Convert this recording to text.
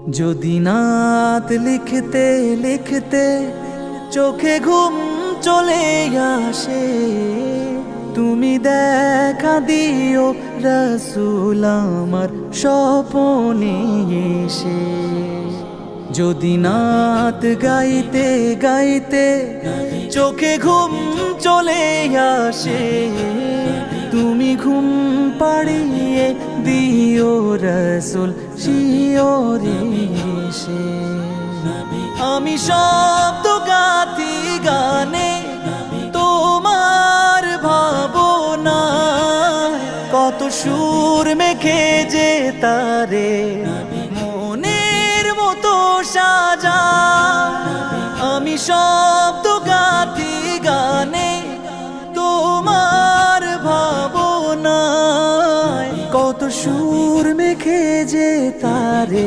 যদি নাত লিখতে লিখতে চোখে ঘুম চলে আসে, তুমি দেখা দিও রাসূল আমার স্বপনে এসে। যদি নাত গাইতে গাইতে চোখে ঘুম চলে আসে, তুমি ঘুম পাড়িয়ে দিও রাসূল শিয়রে এসে। আমি শব্দ গাথি গানে তোমার ভাবনা, কত সুর মেখে যে তারে মনের মতো সাজা। আমি শব্দ গাথি গানে তোমার ভাবনা, কত সুর মেখে যে তারে